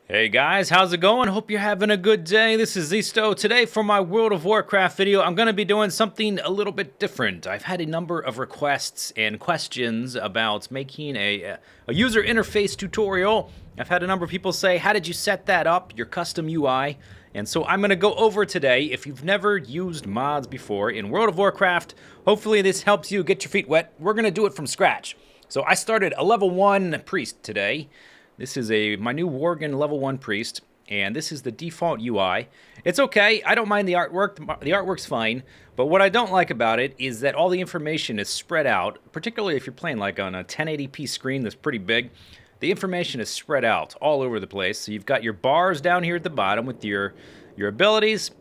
Hey guys, how's it going? Hope you're having a good day. This is Zisteau. Today for my World of Warcraft video, I'm going to be doing something a little bit different. I've had a number of requests and questions about making a user interface tutorial. I've had a number of people say, how did you set that up, your custom UI? And so I'm going to go over today. If you've never used mods before in World of Warcraft, hopefully this helps you get your feet wet. We're going to do it from scratch. So I started a level 1 priest today. This is my new Worgen level 1 priest, and this is the default UI. It's okay, I don't mind the artwork, the artwork's fine, but what I don't like about it is that all the information is spread out, particularly if you're playing like on a 1080p screen that's pretty big. The information is spread out all over the place, so you've got your bars down here at the bottom with your abilities,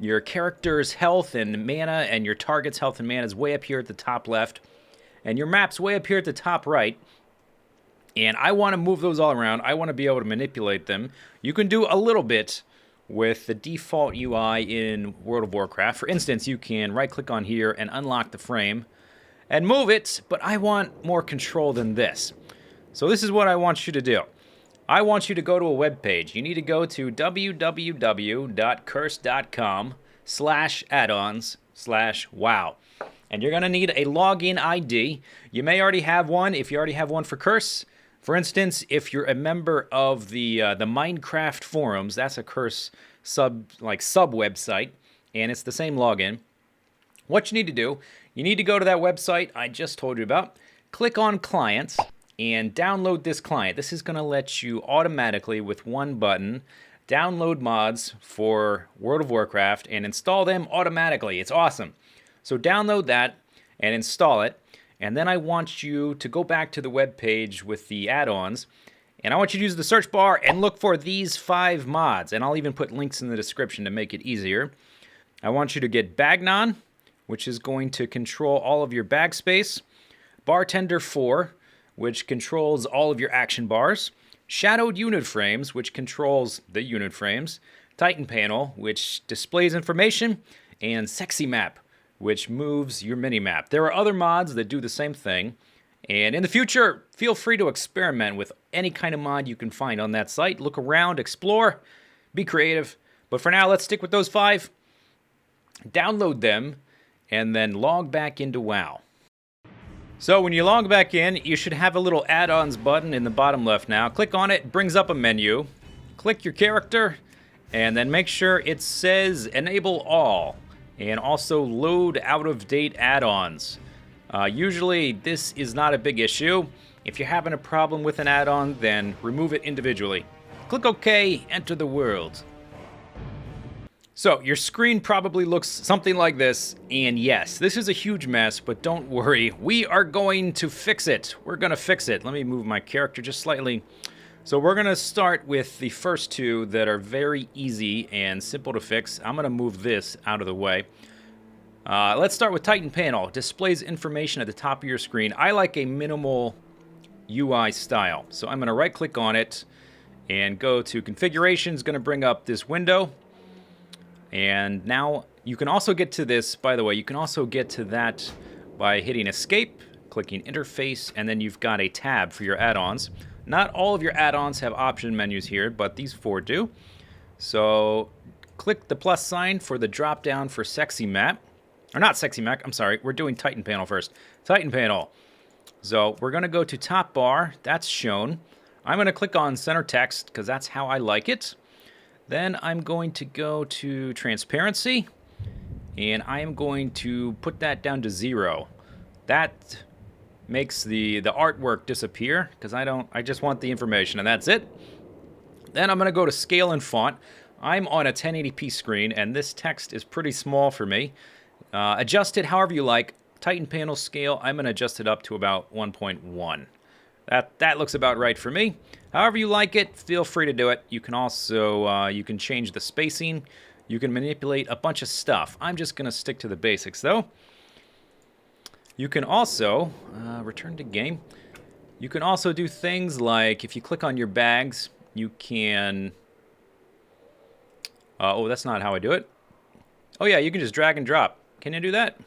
your character's health and mana, and your target's health and mana is way up here at the top left, and your map's way up here at the top right. And I want to move those all around. I want to be able to manipulate them. You can do a little bit with the default UI in World of Warcraft. For instance, you can right-click on here and unlock the frame and move it, but I want more control than this. So this is what I want you to do. I want you to go to a web page. You need to go to www.curse.com/addons/wow. And you're going to need a login ID. You may already have one. If you already have one for Curse, for instance, if you're a member of the Minecraft forums, that's a Curse sub website, and it's the same login. What you need to do, you need to go to that website I just told you about, click on Clients, and download this client. This is going to let you automatically, with one button, download mods for World of Warcraft and install them automatically. It's awesome. So download that and install it. And then I want you to go back to the web page with the add-ons, and I want you to use the search bar and look for these 5 mods, and I'll even put links in the description to make it easier. I want you to get Bagnon, which is going to control all of your bag space, Bartender 4, which controls all of your action bars, Shadowed Unit Frames, which controls the unit frames, Titan Panel, which displays information, and SexyMap, which moves your mini-map. There are other mods that do the same thing, and in the future, feel free to experiment with any kind of mod you can find on that site. Look around, explore, be creative. But for now, let's stick with those 5. Download them, and then log back into WoW. So when you log back in, you should have a little add-ons button in the bottom left now. Click on it, brings up a menu. Click your character, and then make sure it says Enable All. And also load out-of-date add-ons. Usually this is not a big issue. If you're having a problem with an add-on, then remove it individually. Click OK, enter the world. So your screen probably looks something like this, and yes, this is a huge mess, but don't worry, we are going to fix it. We're going to fix it. Let me move my character just slightly. So we're going to start with the first 2 that are very easy and simple to fix. I'm going to move this out of the way. Let's start with Titan Panel. Displays information at the top of your screen. I like a minimal UI style. So I'm going to right-click on it and go to Configuration. It's going to bring up this window. And now you can also get to this, by the way, you can also get to that by hitting Escape, clicking Interface, and then you've got a tab for your add-ons. Not all of your add-ons have option menus here, but these 4 do. So click the plus sign for the drop-down for SexyMap. Or not SexyMap, I'm sorry. We're doing Titan Panel first. Titan Panel. So we're going to go to top bar. That's shown. I'm going to click on center text because that's how I like it. Then I'm going to go to transparency. And I am going to put that down to 0. That makes the artwork disappear because I just want the information, and that's it. Then I'm going to go to scale and font. I'm on a 1080p screen, and this text is pretty small for me. Adjust it however you like. Titan Panel scale, I'm going to adjust it up to about 1.1. That looks about right for me. However you like it, feel free to do it. You can also you can change the spacing. You can manipulate a bunch of stuff. I'm just going to stick to the basics, though. You can also, return to game, you can also do things like, if you click on your bags, you can, oh, that's not how I do it. Oh yeah, you can just drag and drop. Can you do that?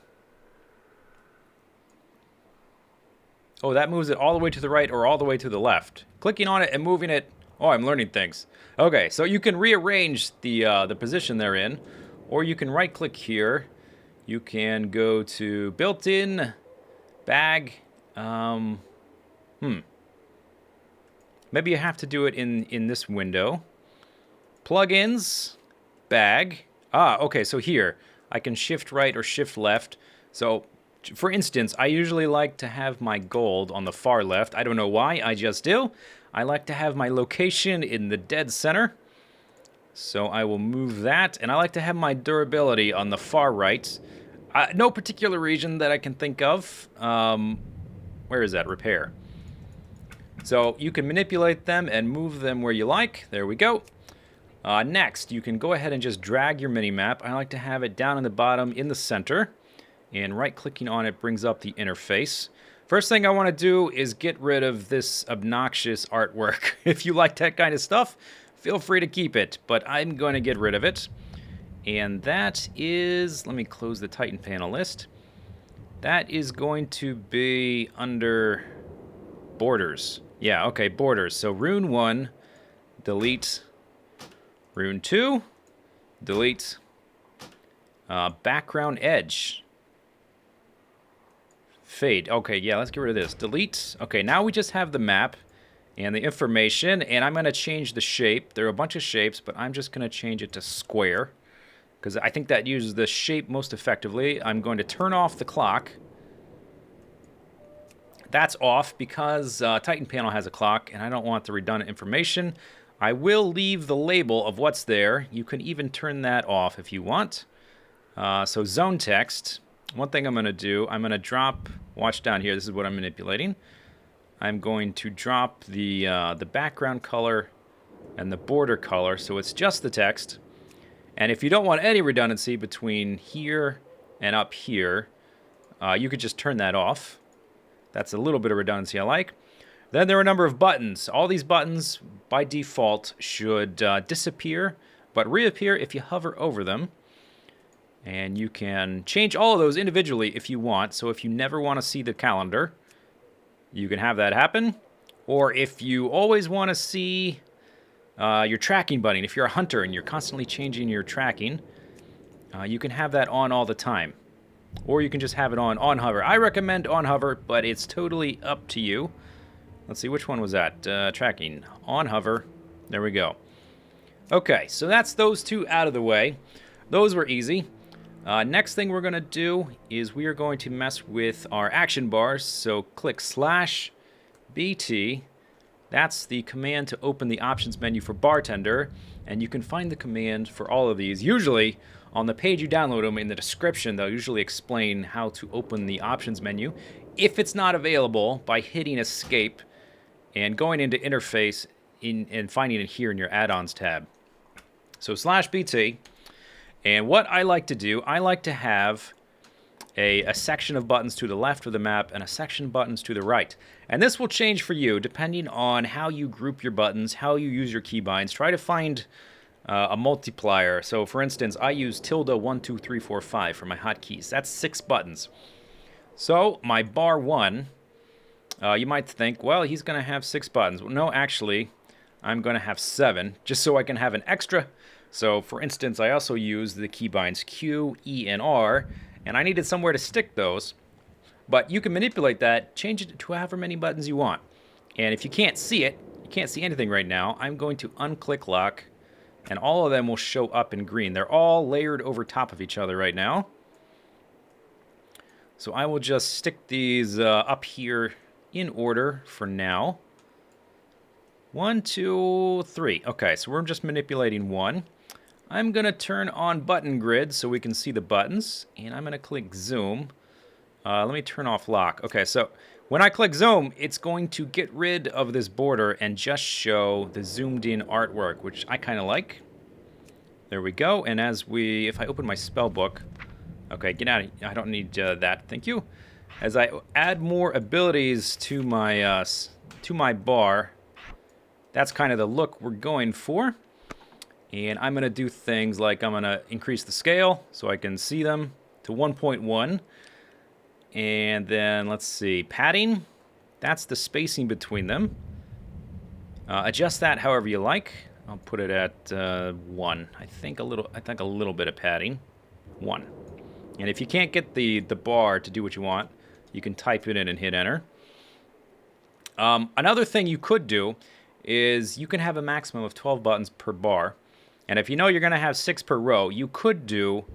Oh, that moves it all the way to the right or all the way to the left. Clicking on it and moving it Oh, I'm learning things. Okay, so you can rearrange the position they're in, or you can right-click here. You can go to built-in, bag. Maybe you have to do it in this window. Plugins, bag. Ah, okay, so here, I can shift right or shift left. So, for instance, I usually like to have my gold on the far left. I don't know why, I just do. I like to have my location in the dead center. So I will move that, and I like to have my durability on the far right. No particular reason that I can think of. Where is that? Repair. So you can manipulate them and move them where you like. There we go. Next, you can go ahead and just drag your mini-map. I like to have it down in the bottom in the center. And right-clicking on it brings up the interface. First thing I want to do is get rid of this obnoxious artwork. If you like that kind of stuff, feel free to keep it. But I'm going to get rid of it. And that is... Let me close the Titan panel list. That is going to be under borders. Yeah, okay, borders. So Rune 1, delete. Rune 2, delete. Background edge. Fade. Okay, yeah, let's get rid of this. Delete. Okay, now we just have the map and the information, and I'm going to change the shape. There are a bunch of shapes, but I'm just going to change it to square because I think that uses the shape most effectively. I'm going to turn off the clock. That's off because Titan panel has a clock, and I don't want the redundant information. I will leave the label of what's there. You can even turn that off if you want. So zone text. One thing I'm going to do, I'm going to drop, watch down here, this is what I'm manipulating. I'm going to drop the background color and the border color, so it's just the text. And if you don't want any redundancy between here and up here, you could just turn that off. That's a little bit of redundancy I like. Then there are a number of buttons. All these buttons, by default, should disappear, but reappear if you hover over them. And you can change all of those individually if you want. So if you never want to see the calendar, you can have that happen. Or if you always want to see your tracking button, if you're a hunter and you're constantly changing your tracking, you can have that on all the time. Or you can just have it on hover. I recommend on hover, but it's totally up to you. Let's see, which one was that? Tracking. On hover. There we go. Okay, so that's those two out of the way. Those were easy. Next thing we're going to do is we are going to mess with our action bars. So click /BT. That's the command to open the options menu for bartender. And you can find the command for all of these. Usually, on the page you download them, in the description, they'll usually explain how to open the options menu. If it's not available, by hitting escape and going into interface and finding it here in your add-ons tab. So /BT. And what I like to do, I like to have a section of buttons to the left of the map and a section of buttons to the right. And this will change for you depending on how you group your buttons, how you use your keybinds. Try to find a multiplier. So for instance, I use ~1 2 3 4 5 for my hotkeys. That's 6 buttons. So my bar 1, you might think, well, he's going to have 6 buttons. Well, no, actually, I'm going to have 7, just so I can have an extra. So, for instance, I also use the keybinds Q, E, and R, and I needed somewhere to stick those. But you can manipulate that, change it to however many buttons you want. And if you can't see it, you can't see anything right now, I'm going to unclick lock, and all of them will show up in green. They're all layered over top of each other right now. So I will just stick these up here in order for now. 1, 2, 3. Okay, so we're just manipulating 1. I'm going to turn on button grid so we can see the buttons, and I'm going to click zoom. Let me turn off lock. Okay, so when I click zoom, it's going to get rid of this border and just show the zoomed in artwork, which I kind of like. There we go, and if I open my spell book, okay, get out of here. I don't need that, thank you. As I add more abilities to my bar, that's kind of the look we're going for. And I'm going to do things like I'm going to increase the scale so I can see them to 1.1. And then, let's see, padding. That's the spacing between them. Adjust that however you like. I'll put it at 1. I think a little bit of padding. 1. And if you can't get the bar to do what you want, you can type it in and hit enter. Another thing you could do is you can have a maximum of 12 buttons per bar. And if you know you're going to have 6 per row, you could do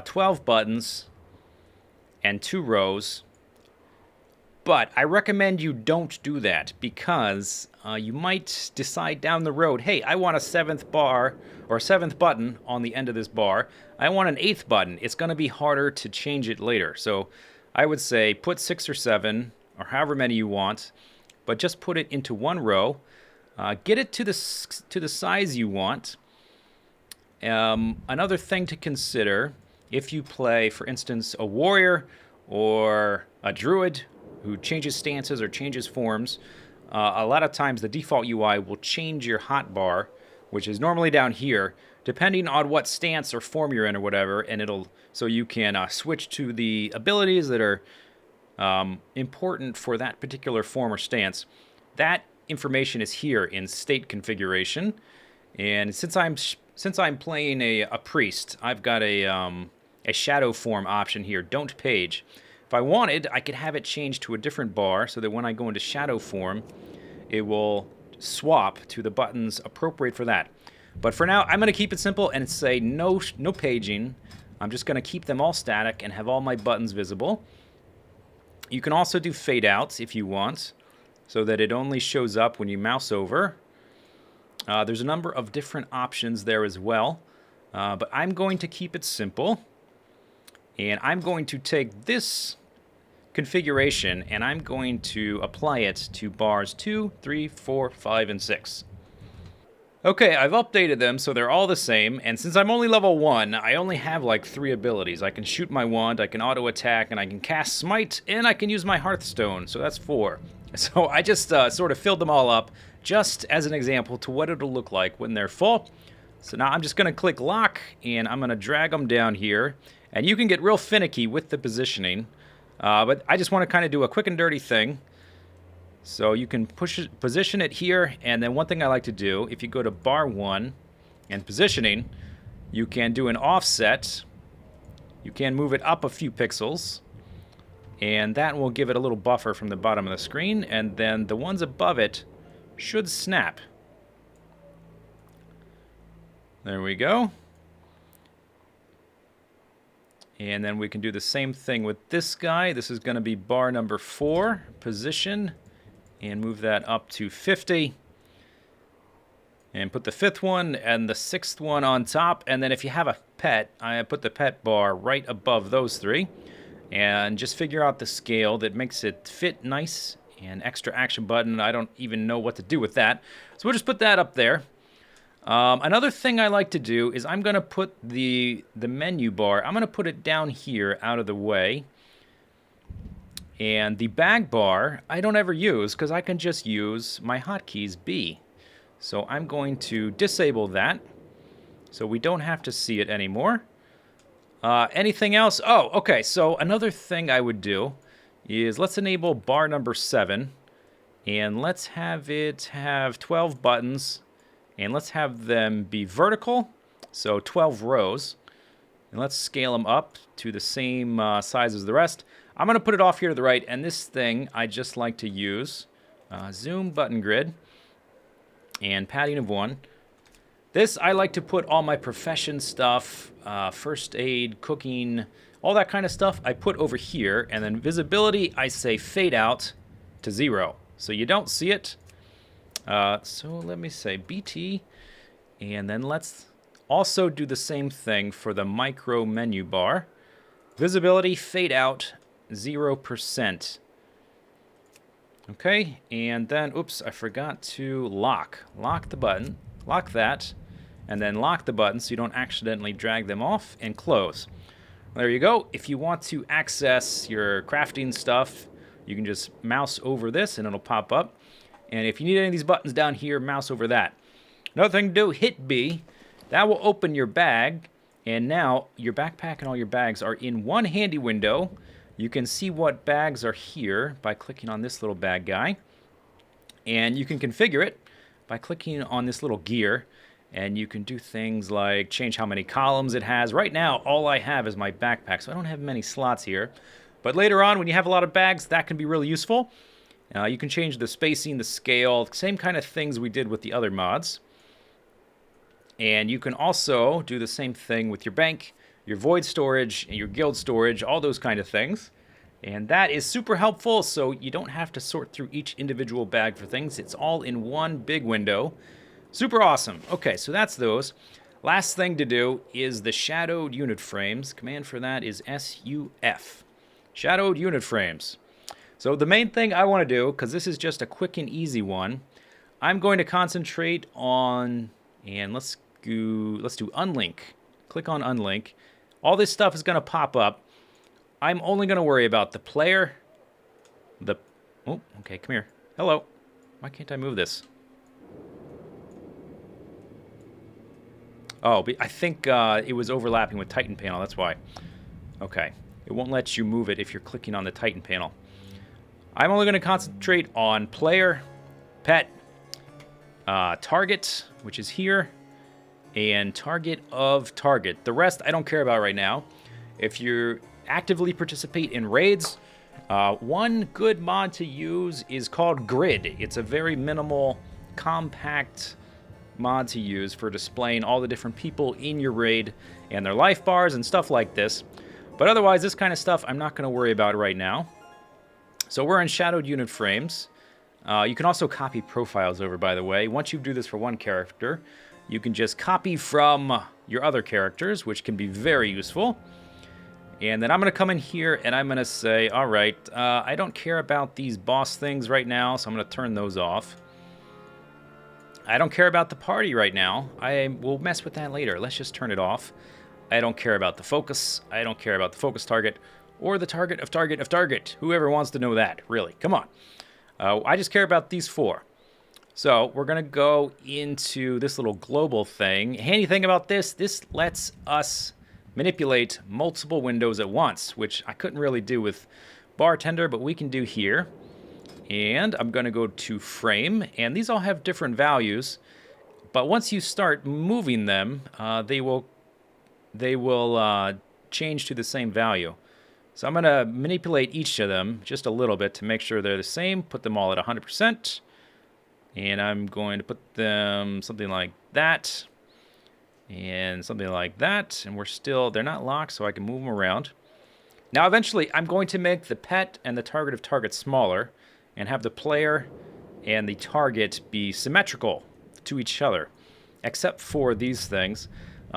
12 buttons and 2 rows. But I recommend you don't do that because you might decide down the road, hey, I want a 7th bar or 7th button on the end of this bar. I want an 8th button. It's going to be harder to change it later. So I would say put 6 or 7 or however many you want, but just put it into one row. Get it to the size you want. Another thing to consider, if you play, for instance, a warrior or a druid who changes stances or changes forms, a lot of times the default UI will change your hotbar, which is normally down here, depending on what stance or form you're in or whatever, and so you can switch to the abilities that are important for that particular form or stance. That information is here in state configuration, and since I'm playing a priest, I've got a shadow form option here, don't page. If I wanted, I could have it changed to a different bar so that when I go into shadow form, it will swap to the buttons appropriate for that. But for now, I'm going to keep it simple and say no paging. I'm just going to keep them all static and have all my buttons visible. You can also do fade outs if you want, so that it only shows up when you mouse over. There's a number of different options there as well, but I'm going to keep it simple. And I'm going to take this configuration and I'm going to apply it to bars 2, 3, 4, 5, and 6. Okay, I've updated them so they're all the same, and since I'm only level 1, I only have like 3 abilities. I can shoot my wand, I can auto attack, and I can cast smite, and I can use my Hearthstone, so that's 4. So I just sort of filled them all up just as an example to what it'll look like when they're full. So now I'm just going to click lock, and I'm going to drag them down here. And you can get real finicky with the positioning, but I just want to kind of do a quick and dirty thing. So you can position it here, and then one thing I like to do, if you go to bar 1 and positioning, you can do an offset. You can move it up a few pixels, and that will give it a little buffer from the bottom of the screen, and then the ones above it should snap. There we go. And then we can do the same thing with this guy. This is going to be bar number 4, position, and move that up to 50. And put the 5th one and the 6th one on top. And then if you have a pet, I put the pet bar right above those 3. And just figure out the scale that makes it fit nice. And extra action button, I don't even know what to do with that. So we'll just put that up there. Another thing I like to do is I'm going to put the menu bar, I'm going to put it down here out of the way. And the bag bar, I don't ever use because I can just use my hotkeys B. So I'm going to disable that so we don't have to see it anymore. Anything else? Oh, okay. So another thing I would do is let's enable bar number 7. And let's have it have 12 buttons. And let's have them be vertical, so 12 rows. And let's scale them up to the same size as the rest. I'm going to put it off here to the right, and this thing I just like to use. Zoom button grid and padding of 1. This I like to put all my profession stuff, first aid, cooking, all that kind of stuff I put over here. And then visibility, I say fade out to 0. So you don't see it. So let me say BT, and then let's also do the same thing for the micro menu bar. Visibility, fade out, 0%. Okay, and then, oops, I forgot to lock the button, lock that, and then lock the button so you don't accidentally drag them off, and close. There you go. If you want to access your crafting stuff, you can just mouse over this and it'll pop up. And if you need any of these buttons down here, mouse over that. Another thing to do, hit B. That will open your bag. And now your backpack and all your bags are in one handy window. You can see what bags are here by clicking on this little bag guy. And you can configure it. by clicking on this little gear, and you can do things like change how many columns it has. Right now, all I have is my backpack, so I don't have many slots here. But later on, when you have a lot of bags, that can be really useful. You can change the spacing, the scale, same kind of things we did with the other mods. And you can also do the same thing with your bank, your void storage, and your guild storage, all those kind of things. And that is super helpful, so you don't have to sort through each individual bag for things. It's all in one big window. Super awesome. Okay, so that's those. Last thing to do is the shadowed unit frames. Command for that is SUF. Shadowed unit frames. So the main thing I want to do, because this is just a quick and easy one, I'm going to concentrate on, and let's do unlink. Click on unlink. All this stuff is going to pop up. I'm only going to worry about the player, oh, okay, come here. Hello. Why can't I move this? Oh, I think it was overlapping with Titan panel, that's why. Okay. It won't let you move it if you're clicking on the Titan panel. I'm only going to concentrate on player, pet, target, which is here, and target of target. The rest I don't care about right now. If you actively participate in raids, one good mod to use is called Grid. It's a very minimal, compact mod to use for displaying all the different people in your raid and their life bars and stuff like this. But otherwise, this kind of stuff I'm not going to worry about right now. So we're in shadowed unit frames. You can also copy profiles over, by the way. Once you do this for one character, you can just copy from your other characters, which can be very useful. And then I'm going to come in here and I'm going to say, all right, I don't care about these boss things right now, so I'm going to turn those off. I don't care about the party right now. I will mess with that later. Let's just turn it off. I don't care about the focus. I don't care about the focus target or the target of target of target. Whoever wants to know that, really. Come on. I just care about these four. So we're going to go into this little global thing. Handy thing about this lets us manipulate multiple windows at once, which I couldn't really do with bartender, but we can do here. And I'm going to go to frame, and these all have different values. But once you start moving them, they will change to the same value. So I'm going to manipulate each of them just a little bit to make sure they're the same. Put them all at 100%. And I'm going to put them something like that. And something like that. And they're not locked, so I can move them around. Now, eventually, I'm going to make the pet and the target of target smaller and have the player and the target be symmetrical to each other, except for these things.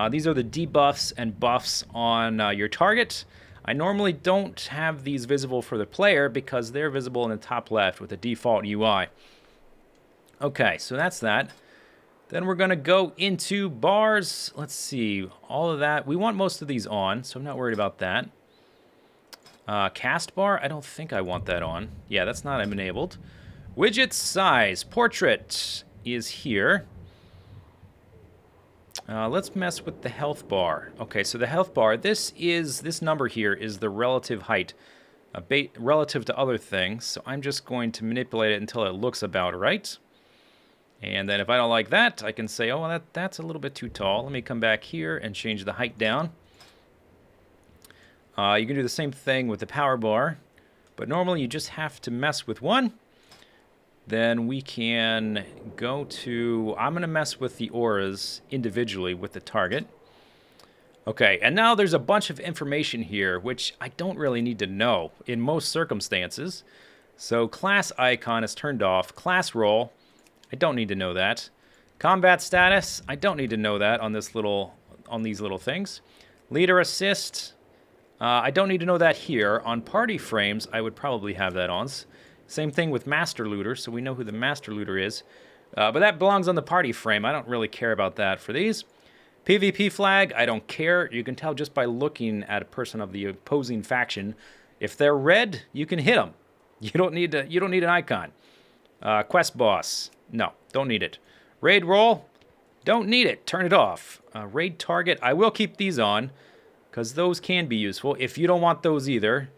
These are the debuffs and buffs on your target. I normally don't have these visible for the player because they're visible in the top left with the default UI. Okay, so that's that. Then we're going to go into bars. Let's see, all of that. We want most of these on, so I'm not worried about that. Cast bar, I don't think I want that on. Yeah, that's not enabled. Widget size, portrait is here. Let's mess with the health bar. Okay, so the health bar, this number here is the relative height relative to other things. So I'm just going to manipulate it until it looks about right. And then if I don't like that, I can say, oh, well, that's a little bit too tall. Let me come back here and change the height down. You can do the same thing with the power bar, but normally you just have to mess with one. Then we can go to, I'm going to mess with the auras individually with the target. Okay, and now there's a bunch of information here, which I don't really need to know in most circumstances. So class icon is turned off. Class role, I don't need to know that. Combat status, I don't need to know that on these little things. Leader assist, I don't need to know that here. On party frames, I would probably have that on. Same thing with Master Looter, so we know who the Master Looter is. But that belongs on the party frame. I don't really care about that for these. PvP flag, I don't care. You can tell just by looking at a person of the opposing faction. If they're red, you can hit them. You don't need an icon. Quest boss, no, don't need it. Raid role, don't need it. Turn it off. Raid target, I will keep these on because those can be useful. If you don't want those either,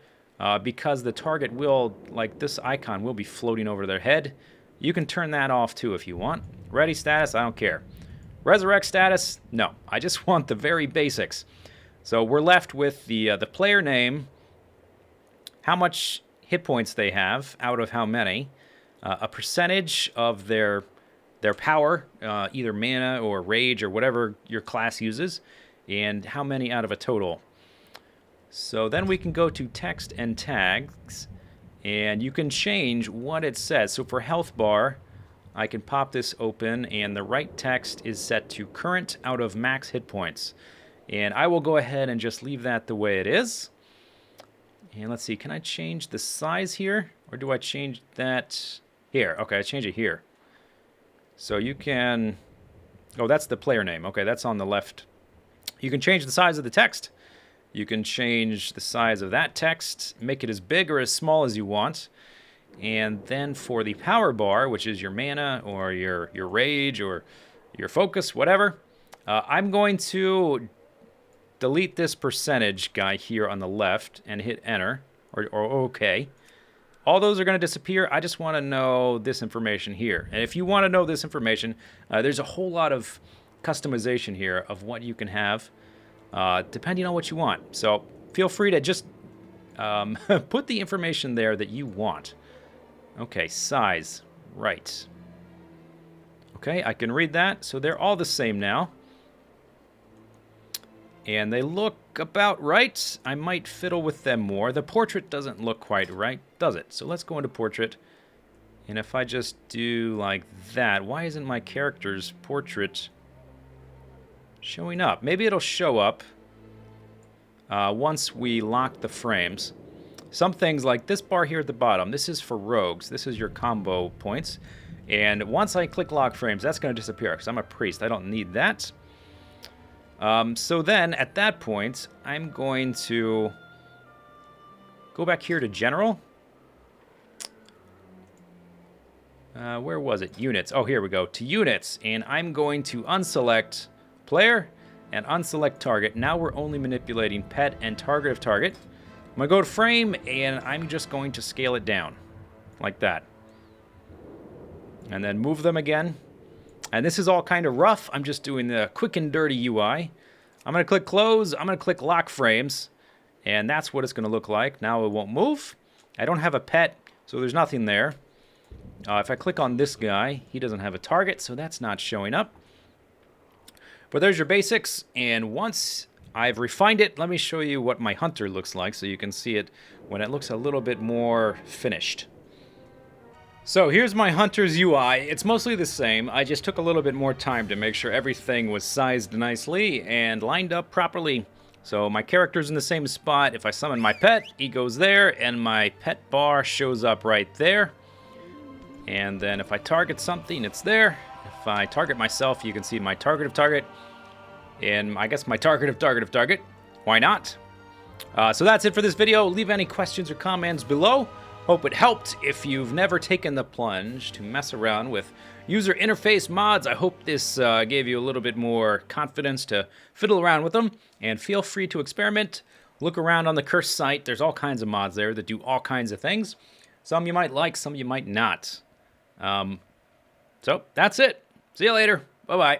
because the target will, like this icon, will be floating over their head. You can turn that off too if you want. Ready status, I don't care. Resurrect status, no. I just want the very basics. So we're left with the player name, how much hit points they have out of how many, a percentage of their power, either mana or rage or whatever your class uses, and how many out of a total. So then we can go to text and tags, and you can change what it says. So for health bar, I can pop this open, and the right text is set to current out of max hit points. And I will go ahead and just leave that the way it is. And let's see, can I change the size here? Or do I change that here? Okay, I change it here. So you can... Oh, that's the player name. Okay, that's on the left. You can change the size of the text. You can change the size of that text, make it as big or as small as you want. And then for the power bar, which is your mana or your rage or your focus, whatever, I'm going to delete this percentage guy here on the left and hit enter or OK. All those are going to disappear. I just want to know this information here. And if you want to know this information, there's a whole lot of customization here of what you can have depending on what you want. So feel free to just put the information there that you want. Okay, size, right. Okay, I can read that. So they're all the same now. And they look about right. I might fiddle with them more. The portrait doesn't look quite right, does it? So let's go into portrait. And if I just do like that, why isn't my character's portrait showing up? Maybe it'll show up once we lock the frames. Some things like this bar here at the bottom, this is for rogues. This is your combo points. And once I click lock frames, that's going to disappear because I'm a priest. I don't need that. So then, at that point, I'm going to go back here to General. Where was it? Units. Oh, here we go. To Units. And I'm going to unselect Player and unselect Target. Now we're only manipulating Pet and Target of Target. I'm going to go to Frame, and I'm just going to scale it down. Like that. And then move them again. And this is all kind of rough. I'm just doing the quick and dirty UI. I'm going to click close. I'm going to click lock frames. And that's what it's going to look like. Now it won't move. I don't have a pet, so there's nothing there. If I click on this guy, he doesn't have a target, so that's not showing up. But there's your basics. And once I've refined it, let me show you what my hunter looks like so you can see it when it looks a little bit more finished. So here's my hunter's UI. It's mostly the same. I just took a little bit more time to make sure everything was sized nicely and lined up properly. So my character's in the same spot. If I summon my pet, he goes there, and my pet bar shows up right there. And then if I target something, it's there. If I target myself, you can see my target of target. And I guess my target of target of target. Why not? So that's it for this video. Leave any questions or comments below. Hope it helped. If you've never taken the plunge to mess around with user interface mods, I hope this gave you a little bit more confidence to fiddle around with them. And feel free to experiment. Look around on the Curse site. There's all kinds of mods there that do all kinds of things. Some you might like, some you might not. So that's it. See you later. Bye-bye.